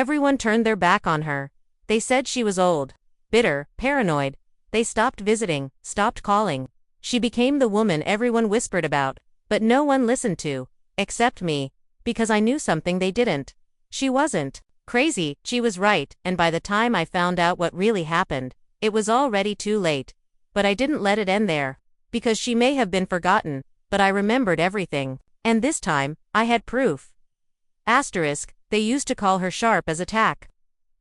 Everyone turned their back on her. They said she was old, bitter, paranoid. They stopped visiting, stopped calling. She became the woman everyone whispered about, but no one listened to, except me, because I knew something they didn't. She wasn't crazy, she was right, and by the time I found out what really happened, it was already too late. But I didn't let it end there, because she may have been forgotten, but I remembered everything. And this time, I had proof. Asterisk, they used to call her sharp as a tack.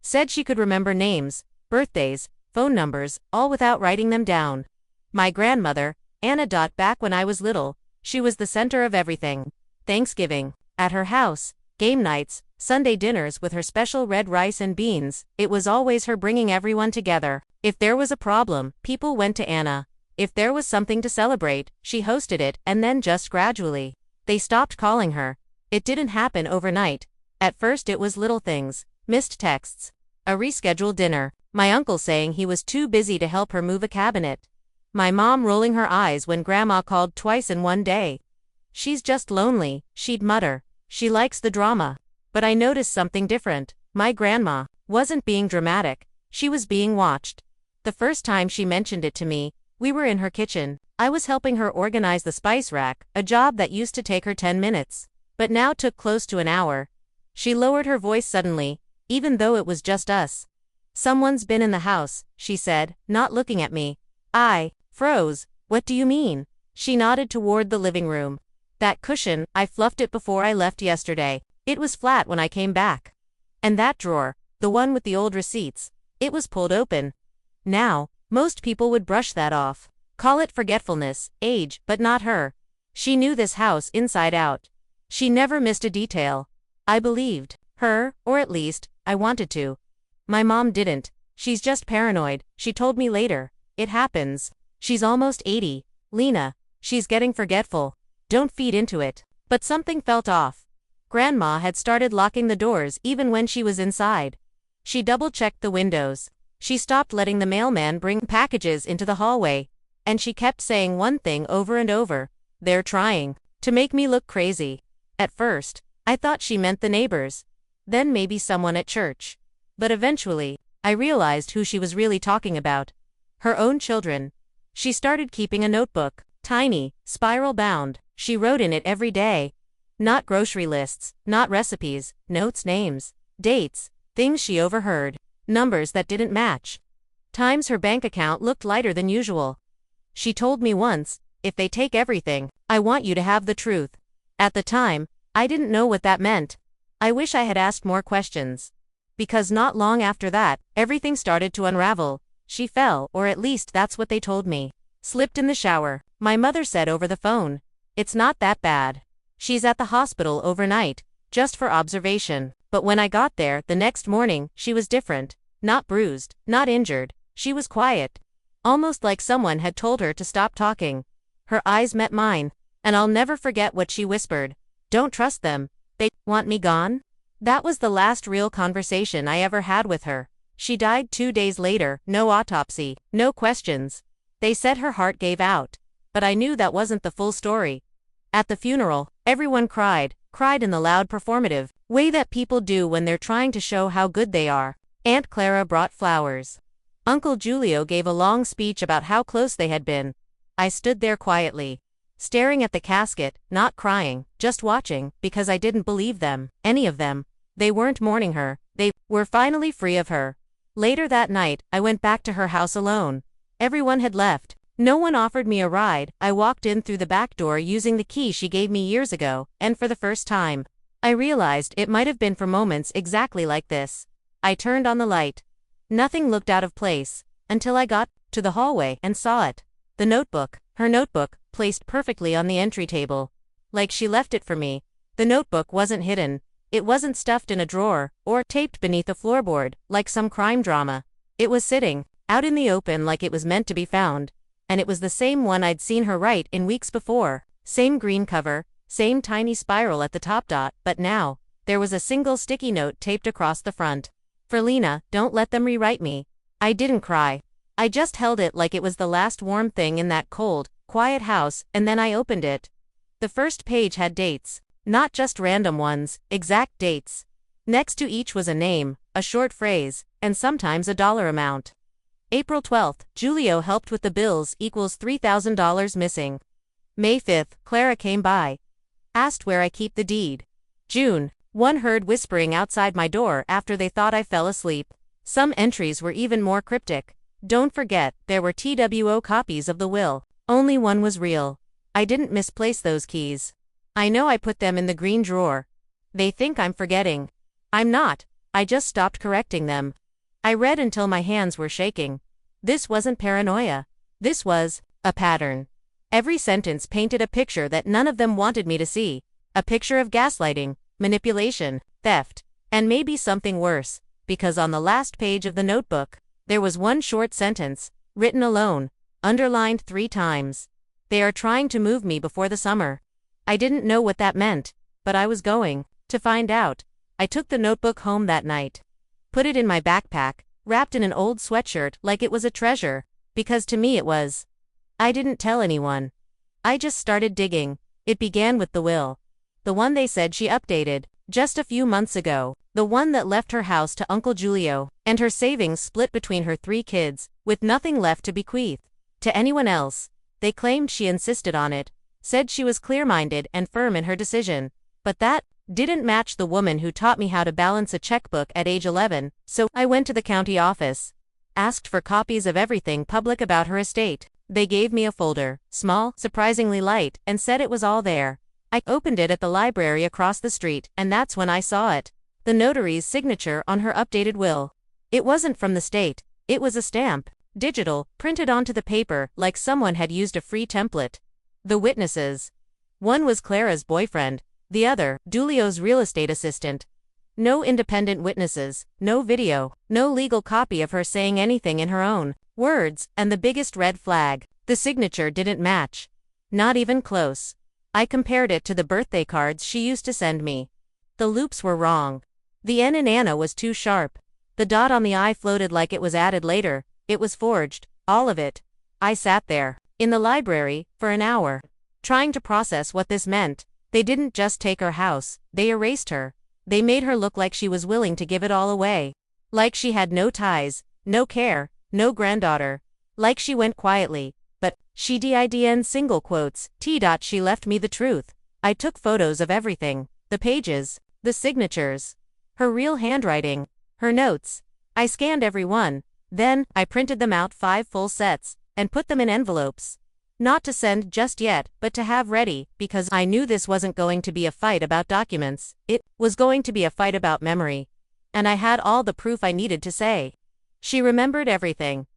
Said she could remember names, birthdays, phone numbers, all without writing them down. My grandmother, Anna. Back when I was little, she was the center of everything. Thanksgiving, at her house, game nights, Sunday dinners with her special red rice and beans, it was always her bringing everyone together. If there was a problem, people went to Anna. If there was something to celebrate, she hosted it, and then just gradually, they stopped calling her. It didn't happen overnight. At first it was little things, missed texts, a rescheduled dinner, my uncle saying he was too busy to help her move a cabinet, my mom rolling her eyes when grandma called twice in one day. She's just lonely, she'd mutter. She likes the drama. But I noticed something different. My grandma wasn't being dramatic, she was being watched. The first time she mentioned it to me, we were in her kitchen. I was helping her organize the spice rack, a job that used to take her 10 minutes, but now took close to an hour. She lowered her voice suddenly, even though it was just us. "Someone's been in the house," she said, not looking at me. I froze. "What do you mean?" She nodded toward the living room. "That cushion, I fluffed it before I left yesterday. It was flat when I came back. And that drawer, the one with the old receipts, it was pulled open. Now, most people would brush that off. Call it forgetfulness, age, but not her. She knew this house inside out. She never missed a detail. I believed her, or at least, I wanted to. My mom didn't. She's just paranoid, she told me later. It happens. She's almost 80. Lena, she's getting forgetful. Don't feed into it." But something felt off. Grandma had started locking the doors even when she was inside. She double-checked the windows. She stopped letting the mailman bring packages into the hallway. And she kept saying one thing over and over. "They're trying to make me look crazy." At first, I thought she meant the neighbors. Then maybe someone at church. But eventually, I realized who she was really talking about. Her own children. She started keeping a notebook, tiny, spiral-bound. She wrote in it every day. Not grocery lists, not recipes, notes, names, dates, things she overheard, numbers that didn't match. Times her bank account looked lighter than usual. She told me once, "If they take everything, I want you to have the truth." At the time, I didn't know what that meant. I wish I had asked more questions. Because not long after that, everything started to unravel. She fell, or at least that's what they told me. Slipped in the shower. My mother said over the phone, "It's not that bad. She's at the hospital overnight, just for observation." But when I got there the next morning, she was different. Not bruised, not injured. She was quiet. Almost like someone had told her to stop talking. Her eyes met mine, and I'll never forget what she whispered. "Don't trust them. They want me gone?" That was the last real conversation I ever had with her. She died 2 days later, no autopsy, no questions. They said her heart gave out. But I knew that wasn't the full story. At the funeral, everyone cried in the loud performative way that people do when they're trying to show how good they are. Aunt Clara brought flowers. Uncle Giulio gave a long speech about how close they had been. I stood there quietly, staring at the casket, not crying, just watching, because I didn't believe them, any of them. They weren't mourning her, they were finally free of her. Later that night, I went back to her house alone. Everyone had left. No one offered me a ride. I walked in through the back door using the key she gave me years ago, and for the first time, I realized it might have been for moments exactly like this. I turned on the light. Nothing looked out of place, until I got to the hallway and saw it. The notebook, her notebook, placed perfectly on the entry table. Like she left it for me. The notebook wasn't hidden. It wasn't stuffed in a drawer, or taped beneath a floorboard, like some crime drama. It was sitting out in the open like it was meant to be found. And it was the same one I'd seen her write in weeks before. Same green cover, same tiny spiral at the top dot, but now, there was a single sticky note taped across the front. "For Lena, don't let them rewrite me." I didn't cry. I just held it like it was the last warm thing in that cold, quiet house, and then I opened it. The first page had dates. Not just random ones, exact dates. Next to each was a name, a short phrase, and sometimes a dollar amount. April 12th, Julio helped with the bills equals $3,000 missing. May 5th, Clara came by. Asked where I keep the deed. June, one heard whispering outside my door after they thought I fell asleep. Some entries were even more cryptic. Don't forget, there were TWO copies of the will. Only one was real. I didn't misplace those keys. I know I put them in the green drawer. They think I'm forgetting. I'm not. I just stopped correcting them. I read until my hands were shaking. This wasn't paranoia. This was a pattern. Every sentence painted a picture that none of them wanted me to see. A picture of gaslighting, manipulation, theft, and maybe something worse, because on the last page of the notebook, there was one short sentence, written alone, underlined 3 times. They are trying to move me before the summer. I didn't know what that meant, but I was going to find out. I took the notebook home that night. Put it in my backpack, wrapped in an old sweatshirt like it was a treasure, because to me it was. I didn't tell anyone. I just started digging. It began with the will. The one they said she updated, just a few months ago. The one that left her house to Uncle Julio, and her savings split between her 3 kids, with nothing left to bequeath to anyone else. They claimed she insisted on it, said she was clear-minded and firm in her decision. But that didn't match the woman who taught me how to balance a checkbook at age 11, so I went to the county office. Asked for copies of everything public about her estate. They gave me a folder, small, surprisingly light, and said it was all there. I opened it at the library across the street, and that's when I saw it. The notary's signature on her updated will. It wasn't from the state. It was a stamp, digital, printed onto the paper like someone had used a free template. The witnesses. One was Clara's boyfriend. The other, Julio's real estate assistant. No independent witnesses, no video, no legal copy of her saying anything in her own words, and the biggest red flag, the signature didn't match. Not even close. I compared it to the birthday cards she used to send me. The loops were wrong. The N in Anna was too sharp. The dot on the I floated like it was added later. It was forged, all of it. I sat there, in the library, for an hour, trying to process what this meant. They didn't just take her house, they erased her. They made her look like she was willing to give it all away. Like she had no ties, no care, no granddaughter. Like she went quietly, but she didn single quotes, she left me the truth. I took photos of everything, the pages, the signatures, her real handwriting, her notes. I scanned every one. Then, I printed them out 5 full sets, and put them in envelopes. Not to send just yet, but to have ready, because I knew this wasn't going to be a fight about documents. It was going to be a fight about memory. And I had all the proof I needed to say. She remembered everything.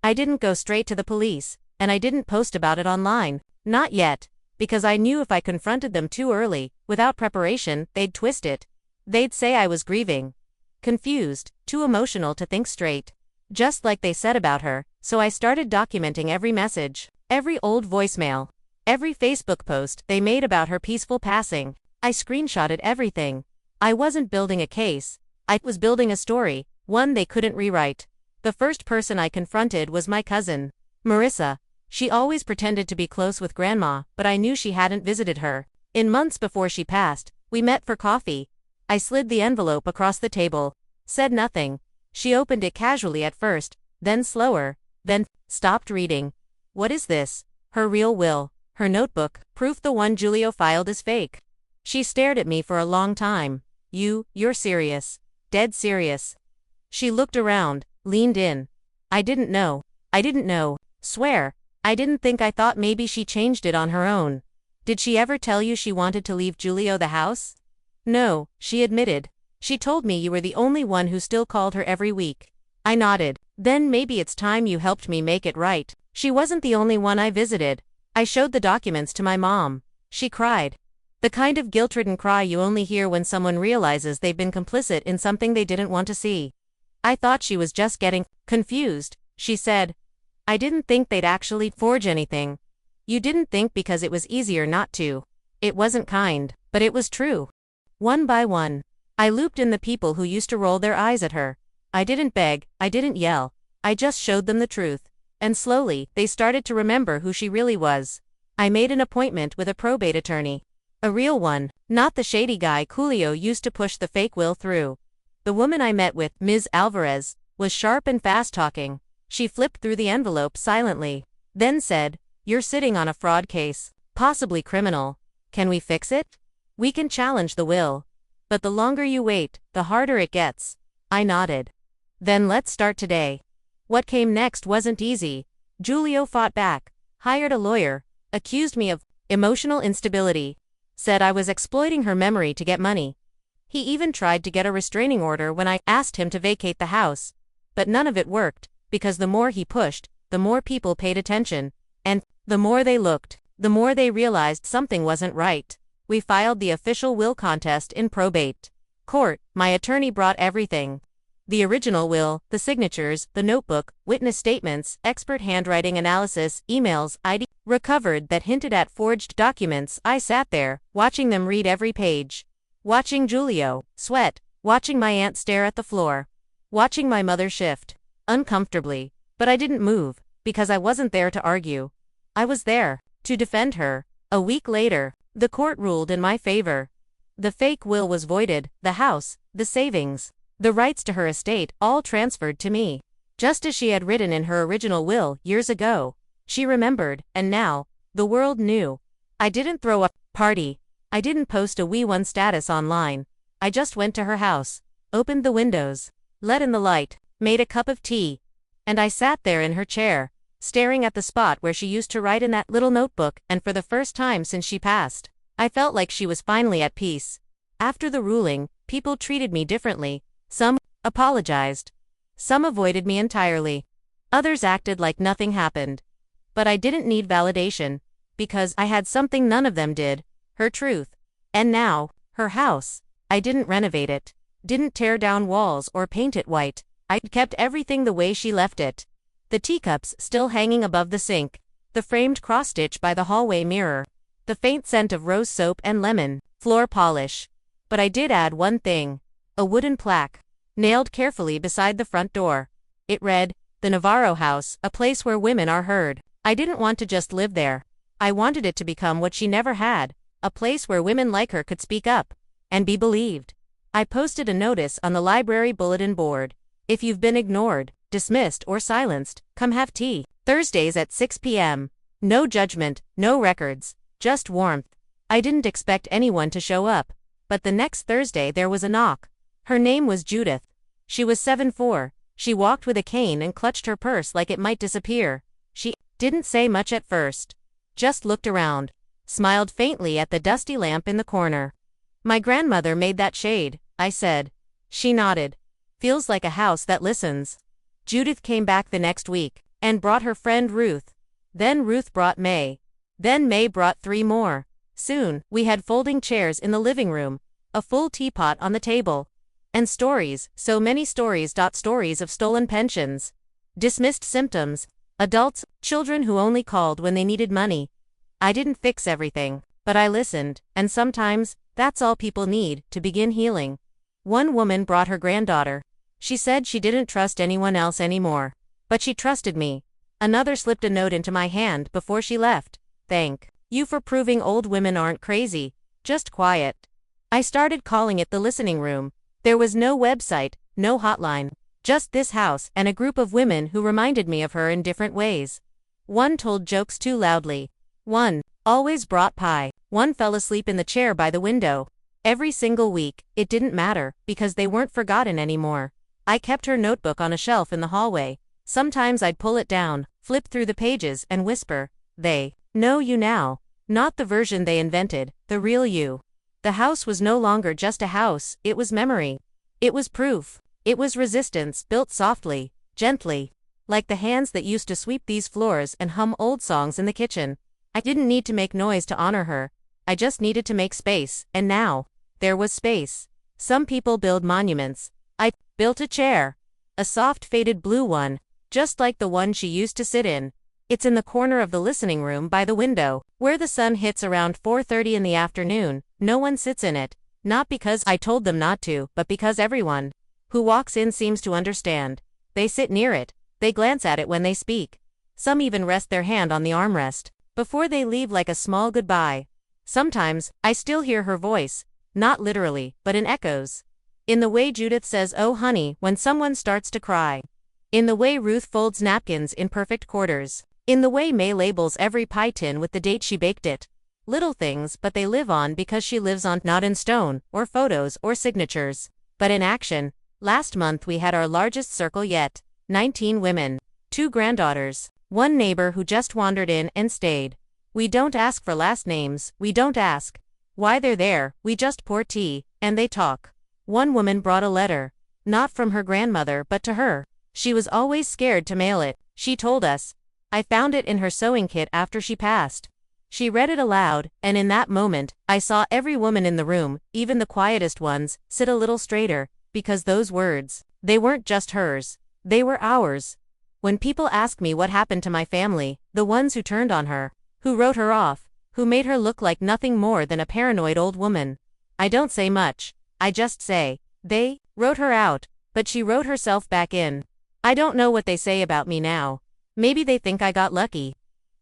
I didn't go straight to the police, and I didn't post about it online. Not yet, because I knew if I confronted them too early, without preparation, they'd twist it. They'd say I was grieving. Confused, too emotional to think straight. Just like they said about her, so I started documenting every message. Every old voicemail, every Facebook post they made about her peaceful passing. I screenshotted everything. I wasn't building a case. I was building a story, one they couldn't rewrite. The first person I confronted was my cousin, Marissa. She always pretended to be close with Grandma, but I knew she hadn't visited her. In months before she passed, we met for coffee. I slid the envelope across the table, said nothing. She opened it casually at first, then slower, then stopped reading. What is this? Her real will, her notebook, proof the one Julio filed is fake. She stared at me for a long time. You're serious. Dead serious. She looked around, leaned in. I didn't know. Swear. I didn't think. I thought maybe she changed it on her own. Did she ever tell you she wanted to leave Julio the house? No, she admitted. She told me you were the only one who still called her every week. I nodded. Then maybe it's time you helped me make it right. She wasn't the only one I visited. I showed the documents to my mom. She cried. The kind of guilt-ridden cry you only hear when someone realizes they've been complicit in something they didn't want to see. I thought she was just getting confused. She said, I didn't think they'd actually forge anything. You didn't think because it was easier not to. It wasn't kind, but it was true. One by one, I looped in the people who used to roll their eyes at her. I didn't beg, I didn't yell. I just showed them the truth. And slowly, they started to remember who she really was. I made an appointment with a probate attorney. A real one, not the shady guy Julio used to push the fake will through. The woman I met with, Ms. Alvarez, was sharp and fast-talking. She flipped through the envelope silently, then said, "You're sitting on a fraud case, possibly criminal. Can we fix it? We can challenge the will. But the longer you wait, the harder it gets." I nodded. "Then let's start today." What came next wasn't easy. Julio fought back, hired a lawyer, accused me of emotional instability, said I was exploiting her memory to get money. He even tried to get a restraining order when I asked him to vacate the house. But none of it worked, because the more he pushed, the more people paid attention. And the more they looked, the more they realized something wasn't right. We filed the official will contest in probate court. My attorney brought everything. The original will, the signatures, the notebook, witness statements, expert handwriting analysis, emails, ID recovered that hinted at forged documents. I sat there, watching them read every page. Watching Julio sweat, watching my aunt stare at the floor, watching my mother shift uncomfortably. But I didn't move, because I wasn't there to argue. I was there to defend her. A week later, the court ruled in my favor. The fake will was voided, the house, the savings, the rights to her estate, all transferred to me. Just as she had written in her original will years ago. She remembered, and now, the world knew. I didn't throw a party. I didn't post a "we won" status online. I just went to her house, opened the windows, let in the light, made a cup of tea. And I sat there in her chair, staring at the spot where she used to write in that little notebook, and for the first time since she passed, I felt like she was finally at peace. After the ruling, people treated me differently. Some apologized. Some avoided me entirely. Others acted like nothing happened. But I didn't need validation, because I had something none of them did, her truth. And now, her house. I didn't renovate it, didn't tear down walls or paint it white. I'd kept everything the way she left it. The teacups still hanging above the sink, the framed cross-stitch by the hallway mirror, the faint scent of rose soap and lemon floor polish. But I did add one thing. A wooden plaque, nailed carefully beside the front door. It read, "The Navarro House, a place where women are heard." I didn't want to just live there. I wanted it to become what she never had, a place where women like her could speak up and be believed. I posted a notice on the library bulletin board. "If you've been ignored, dismissed, or silenced, come have tea. Thursdays at 6 p.m. No judgment, no records, just warmth." I didn't expect anyone to show up. But the next Thursday there was a knock. Her name was Judith. She was 7'4". She walked with a cane and clutched her purse like it might disappear. She didn't say much at first. Just looked around. Smiled faintly at the dusty lamp in the corner. "My grandmother made that shade," I said. She nodded. "Feels like a house that listens." Judith came back the next week, and brought her friend Ruth. Then Ruth brought May. Then May brought 3 more. Soon, we had folding chairs in the living room, a full teapot on the table. And stories, so many stories. Stories of stolen pensions, dismissed symptoms, adults, children who only called when they needed money. I didn't fix everything, but I listened, and sometimes, that's all people need to begin healing. One woman brought her granddaughter. She said she didn't trust anyone else anymore, but she trusted me. Another slipped a note into my hand before she left. "Thank you for proving old women aren't crazy, just quiet." I started calling it the listening room. There was no website, no hotline, just this house and a group of women who reminded me of her in different ways. One told jokes too loudly. One always brought pie. One fell asleep in the chair by the window. Every single week, it didn't matter, because they weren't forgotten anymore. I kept her notebook on a shelf in the hallway. Sometimes I'd pull it down, flip through the pages, and whisper, "They know you now." Not the version they invented, the real you. The house was no longer just a house, it was memory. It was proof. It was resistance, built softly, gently. Like the hands that used to sweep these floors and hum old songs in the kitchen. I didn't need to make noise to honor her. I just needed to make space, and now, there was space. Some people build monuments. I built a chair. A soft faded blue one, just like the one she used to sit in. It's in the corner of the listening room by the window, where the sun hits around 4:30 in the afternoon. No one sits in it, not because I told them not to, but because everyone who walks in seems to understand. They sit near it, they glance at it when they speak. Some even rest their hand on the armrest before they leave, like a small goodbye. Sometimes, I still hear her voice, not literally, but in echoes. In the way Judith says "oh honey" when someone starts to cry. In the way Ruth folds napkins in perfect quarters. In the way May labels every pie tin with the date she baked it. Little things, but they live on because she lives on, not in stone, or photos, or signatures, but in action. Last month we had our largest circle yet. 19 women. 2 granddaughters. 1 neighbor who just wandered in and stayed. We don't ask for last names, we don't ask why they're there, we just pour tea, and they talk. 1 woman brought a letter. Not from her grandmother but to her. She was always scared to mail it, she told us. I found it in her sewing kit after she passed. She read it aloud, and in that moment, I saw every woman in the room, even the quietest ones, sit a little straighter, because those words, they weren't just hers, they were ours. When people ask me what happened to my family, the ones who turned on her, who wrote her off, who made her look like nothing more than a paranoid old woman, I don't say much, I just say, they wrote her out, but she wrote herself back in. I don't know what they say about me now. Maybe they think I got lucky.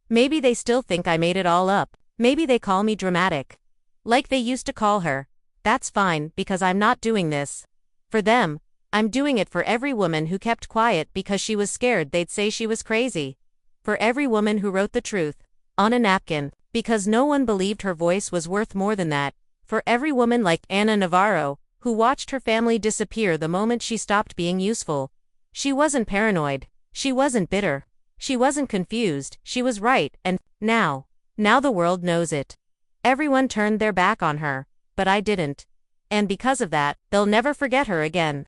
Maybe they still think I made it all up. Maybe they call me dramatic. Like they used to call her. That's fine, because I'm not doing this for them. I'm doing it for every woman who kept quiet because she was scared they'd say she was crazy. For every woman who wrote the truth on a napkin, because no one believed her voice was worth more than that. For every woman like Anna Navarro, who watched her family disappear the moment she stopped being useful. She wasn't paranoid. She wasn't bitter. She wasn't confused, she was right, and now the world knows it. Everyone turned their back on her, but I didn't. And because of that, they'll never forget her again.